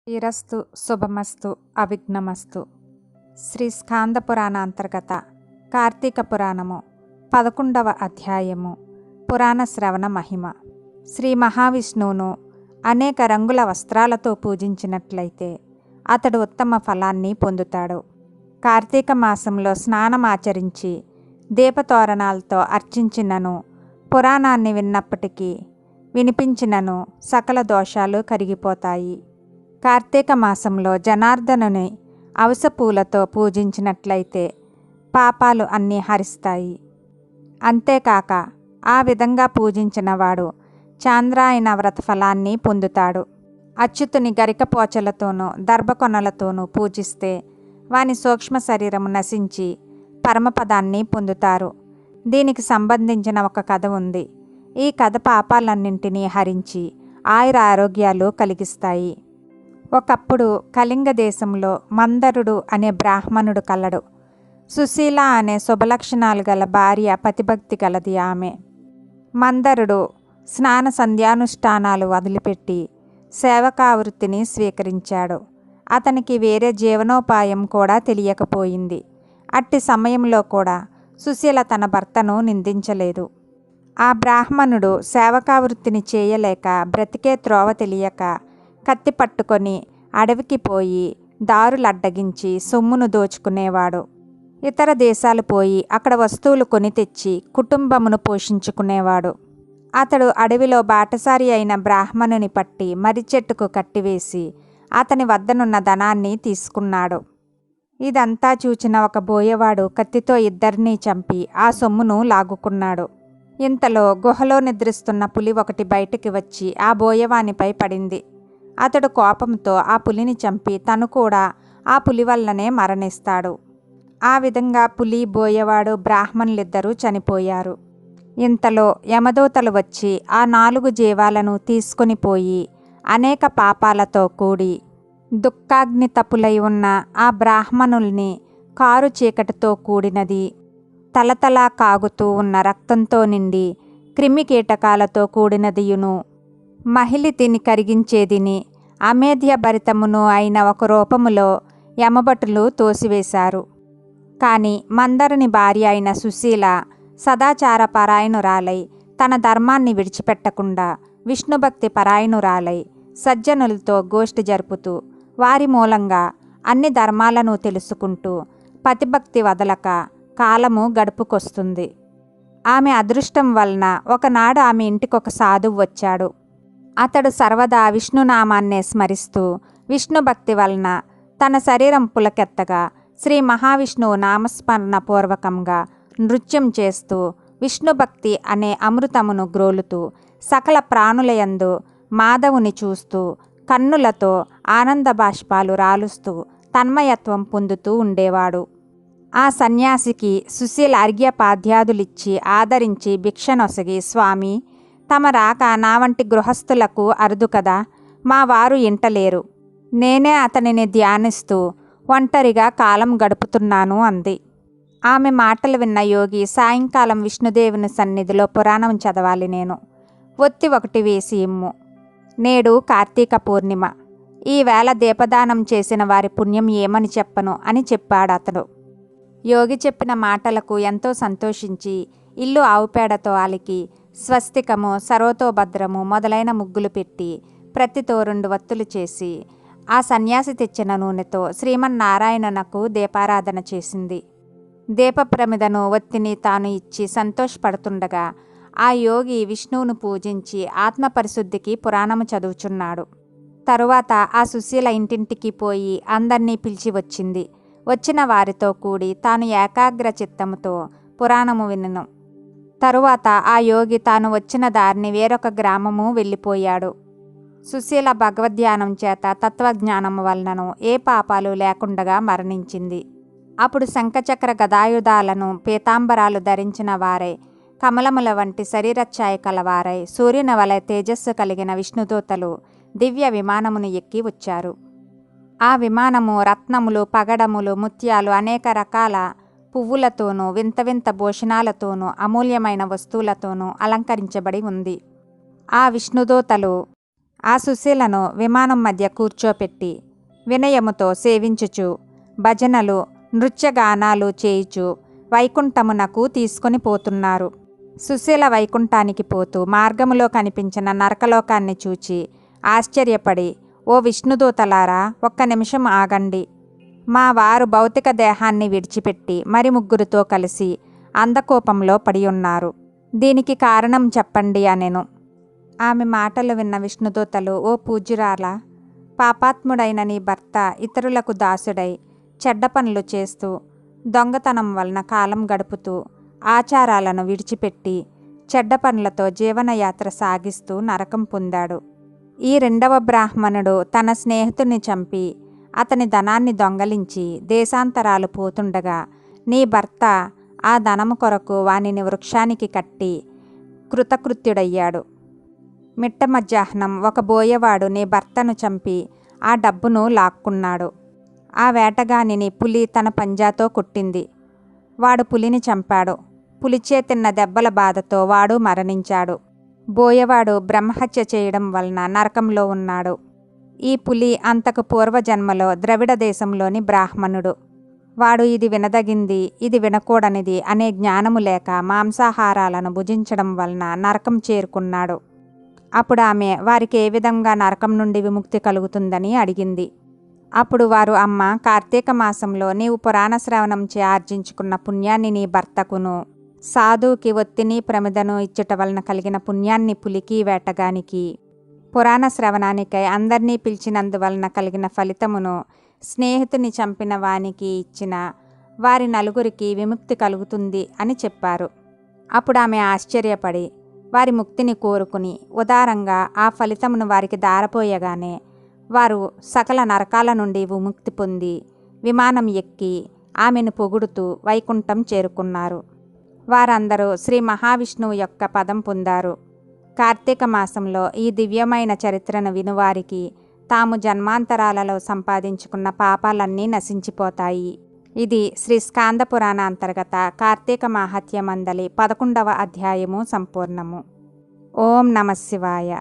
శ్రీరస్తు శుభమస్తు అవిఘ్నమస్తు. శ్రీ స్కాంద పురాణ అంతర్గత కార్తీక పురాణము 11వ అధ్యాయము. పురాణ శ్రవణ మహిమ. శ్రీ మహావిష్ణువును అనేక రంగుల వస్త్రాలతో పూజించినట్లయితే అతడు ఉత్తమ ఫలాన్ని పొందుతాడు. కార్తీక మాసంలో స్నానమాచరించి దీపతోరణాలతో అర్చించినను, పురాణాన్ని విన్నప్పటికీ వినిపించినను సకల దోషాలు కరిగిపోతాయి. కార్తీక మాసంలో జనార్దనుని అవస పూలతో పూజించినట్లయితే పాపాలు అన్నీ హరిస్తాయి. అంతేకాక ఆ విధంగా పూజించిన వాడు చాంద్రాయన వ్రత ఫలాన్ని పొందుతాడు. అచ్యుతుని గరికపోచలతోనూ దర్భకొనలతోనూ పూజిస్తే వాని సూక్ష్మ శరీరము నశించి పరమపదాన్ని పొందుతారు. దీనికి సంబంధించిన ఒక కథ ఉంది. ఈ కథ పాపాలన్నింటినీ హరించి ఆయుర ఆరోగ్యాలు కలిగిస్తాయి. ఒకప్పుడు కళింగ దేశంలో మందరుడు అనే బ్రాహ్మణుడు కలడు. సుశీల అనే శుభలక్షణాలు గల భార్య, పతిభక్తి గలది ఆమె. మందరుడు స్నాన సంధ్యానుష్ఠానాలు వదిలిపెట్టి సేవకావృత్తిని స్వీకరించాడు. అతనికి వేరే జీవనోపాయం కూడా తెలియకపోయింది. అట్టి సమయంలో కూడా సుశీల తన భర్తను నిందించలేదు. ఆ బ్రాహ్మణుడు సేవకావృత్తిని చేయలేక, బ్రతికే త్రోవ తెలియక కత్తి పట్టుకొని అడవికి పోయి దారులడ్డగించి సొమ్మును దోచుకునేవాడు. ఇతర దేశాలు పోయి అక్కడ వస్తువులు కొని తెచ్చి కుటుంబమును పోషించుకునేవాడు. అతడు అడవిలో బాటసారి అయిన బ్రాహ్మణుని పట్టి మర్రి చెట్టుకు కట్టివేసి అతని వద్దనున్న ధనాన్ని తీసుకున్నాడు. ఇదంతా చూచిన ఒక బోయవాడు కత్తితో ఇద్దరినీ చంపి ఆ సొమ్మును లాగుకున్నాడు. ఇంతలో గుహలో నిద్రిస్తున్న పులి ఒకటి బయటికి వచ్చి ఆ బోయవానిపై పడింది. అతడు కోపంతో ఆ పులిని చంపి తను కూడా ఆ పులి వల్లనే మరణిస్తాడు. ఆ విధంగా పులి, బోయవాడు, బ్రాహ్మణులిద్దరూ చనిపోయారు. ఇంతలో యమదూతలు వచ్చి ఆ 4 జీవాలను తీసుకొని పోయి అనేక పాపాలతో కూడి దుఃఖాగ్ని తపులై ఉన్న ఆ బ్రాహ్మణుల్ని కారు చీకటితో కూడినది, తలతలా కాగుతూ ఉన్న రక్తంతో నిండి క్రిమి కీటకాలతో కూడినదియును, మహిళితిని కరిగించేదిని, అమేధ్య భరితమును అయిన ఒక రూపములో యమభటులు తోసివేశారు. కాని మందరుని భార్య అయిన సుశీల సదాచార పరాయణురాలై తన ధర్మాన్ని విడిచిపెట్టకుండా విష్ణుభక్తి పరాయణురాలై సజ్జనులతో గోష్ఠి జరుపుతూ వారి మూలంగా అన్ని ధర్మాలను తెలుసుకుంటూ పతిభక్తి వదలక కాలము గడుపుకొస్తుంది. ఆమె అదృష్టం వలన ఒకనాడు ఆమె ఇంటికొక సాధువు వచ్చాడు. అతడు సర్వదా విష్ణునామాన్నే స్మరిస్తూ విష్ణుభక్తి వలన తన శరీరం పులకెత్తగా శ్రీ మహావిష్ణువు నామస్మరణ పూర్వకంగా నృత్యం చేస్తూ విష్ణుభక్తి అనే అమృతమును గ్రోలుతూ సకల ప్రాణులయందు మాధవుని చూస్తూ కన్నులతో ఆనంద బాష్పాలు రాలుస్తూ తన్మయత్వం పొందుతూ ఉండేవాడు. ఆ సన్యాసికి సుశీల అర్ఘ్యపాద్యాదులిచ్చి ఆదరించి భిక్షనొసగి, స్వామి, తమ రాక నా వంటి గృహస్థులకు అరుదు కదా, మా వారు ఇంటలేరు, నేనే అతనిని ధ్యానిస్తూ ఒంటరిగా కాలం గడుపుతున్నాను అంది. ఆమె మాటలు విన్న యోగి, సాయంకాలం విష్ణుదేవుని సన్నిధిలో పురాణం చదవాలి, నేను ఒత్తి 1 వేసి ఇమ్ము. నేడు కార్తీక పూర్ణిమ, ఈవేళ దీపదానం చేసిన వారి పుణ్యం ఏమని చెప్పను అని చెప్పాడు అతడు. యోగి చెప్పిన మాటలకు ఎంతో సంతోషించి ఇల్లు ఆవుపేడతో అలికి స్వస్తికము, సర్వతోభద్రము మొదలైన ముగ్గులు పెట్టి ప్రతితో 2 వత్తులు చేసి ఆ సన్యాసి తెచ్చిన నూనెతో శ్రీమన్నారాయణనకు దీపారాధన చేసింది. దీపప్రమిదను, ఒత్తిని తాను ఇచ్చి సంతోషపడుతుండగా ఆ యోగి విష్ణువును పూజించి ఆత్మపరిశుద్ధికి పురాణము చదువుచున్నాడు. తరువాత ఆ సుశీల ఇంటింటికి పోయి అందర్నీ పిలిచి వచ్చింది. వచ్చిన వారితో కూడి తాను ఏకాగ్ర చిత్తముతో పురాణము వినెను. తరువాత ఆ యోగి తాను వచ్చిన దారిని వేరొక గ్రామము వెళ్ళిపోయాడు. సుశీల భగవద్ధ్యానం చేత తత్వజ్ఞానము వలనను ఏ పాపాలు లేకుండగా మరణించింది. అప్పుడు శంఖచక్ర గదాయుధాలను, పీతాంబరాలు ధరించిన వారై, కమలముల వంటి శరీరఛాయ కలవారై, సూర్యుని వలె తేజస్సు కలిగిన విష్ణుదూతలు దివ్య విమానమును ఎక్కి వచ్చారు. ఆ విమానము రత్నములు, పగడములు, ముత్యాలు, అనేక రకాల పువ్వులతోనూ వింత వింత భూషణాలతోనూ అమూల్యమైన వస్తువులతోనూ అలంకరించబడి ఉంది. ఆ విష్ణుదూతలు ఆ సుశీలను విమానం మధ్య కూర్చోపెట్టి వినయముతో సేవించుచు భజనలు నృత్యగానాలు చేయుచు వైకుంఠమునకు తీసుకొని పోతున్నారు. సుశీల వైకుంఠానికి పోతూ మార్గములో కనిపించిన నరకలోకాన్ని చూచి ఆశ్చర్యపడి, ఓ విష్ణుదూతలారా, ఒక్క నిమిషం ఆగండి. మా వారు భౌతిక దేహాన్ని విడిచిపెట్టి మరి ముగ్గురితో కలిసి అంధకూపంలో పడి ఉన్నారు. దీనికి కారణం చెప్పండి అనెను. ఆమె మాటలు విన్న విష్ణుదూతలు, ఓ పూజ్యురాలా, పాపాత్ముడైన నీ భర్త ఇతరులకు దాసుడై చెడ్డ పనులు చేస్తూ దొంగతనం వలన కాలం గడుపుతూ ఆచారాలను విడిచిపెట్టి చెడ్డ పనులతో జీవనయాత్ర సాగిస్తూ నరకం పొందాడు. ఈ రెండవ బ్రాహ్మణుడు తన స్నేహితుని చంపి అతని ధనాన్ని దొంగలించి దేశాంతరాలు పోతుండగా నీ భర్త ఆ ధనము కొరకు వానిని వృక్షానికి కట్టి కృతకృత్యుడయ్యాడు. మిట్ట మధ్యాహ్నం ఒక బోయవాడు నీ భర్తను చంపి ఆ డబ్బును లాక్కున్నాడు. ఆ వేటగానిని పులి తన పంజాతో కొట్టింది. వాడు పులిని చంపాడు. పులిచే తిన్న దెబ్బల బాధతో వాడు మరణించాడు. బోయవాడు బ్రహ్మహత్య చేయడం వలన నరకంలో ఉన్నాడు. ఈ పులి అంతకు పూర్వజన్మలో ద్రవిడ దేశంలోని బ్రాహ్మణుడు. వాడు ఇది వినదగింది, ఇది వినకూడనిది అనే జ్ఞానము లేక మాంసాహారాలను భుజించడం వలన నరకం చేరుకున్నాడు. అప్పుడు ఆమె వారికి ఏ విధంగా నరకం నుండి విముక్తి కలుగుతుందని అడిగింది. అప్పుడు వారు, అమ్మ, కార్తీక మాసంలో నీవు పురాణ శ్రవణంచే ఆర్జించుకున్న పుణ్యాన్ని నీ భర్తకును, సాధువుకి ఒత్తిని ప్రమిదను ఇచ్చుట వలన కలిగిన పుణ్యాన్ని పులికి వేటగానికి, పురాణ శ్రవణానికై అందరినీ పిలిచినందువలన కలిగిన ఫలితమును స్నేహితుని చంపిన వానికి ఇచ్చిన వారి నలుగురికి విముక్తి కలుగుతుంది అని చెప్పారు. అప్పుడు ఆమె ఆశ్చర్యపడి వారి ముక్తిని కోరుకుని ఉదారంగా ఆ ఫలితమును వారికి దారపోయగానే వారు సకల నరకాల నుండి విముక్తి పొంది విమానం ఎక్కి ఆమెను పొగుడుతూ వైకుంఠం చేరుకున్నారు. వారందరూ శ్రీ మహావిష్ణువు యొక్క పదం పొందారు. కార్తీక మాసంలో ఈ దివ్యమైన చరిత్రను వినువారికి తాము జన్మాంతరాలలో సంపాదించుకున్న పాపాలన్నీ నశించిపోతాయి. ఇది శ్రీ స్కాంద పురాణ అంతర్గత కార్తీక మాహాత్మ్య మందలి 11వ అధ్యాయము సంపూర్ణము. ఓం నమః శివాయ.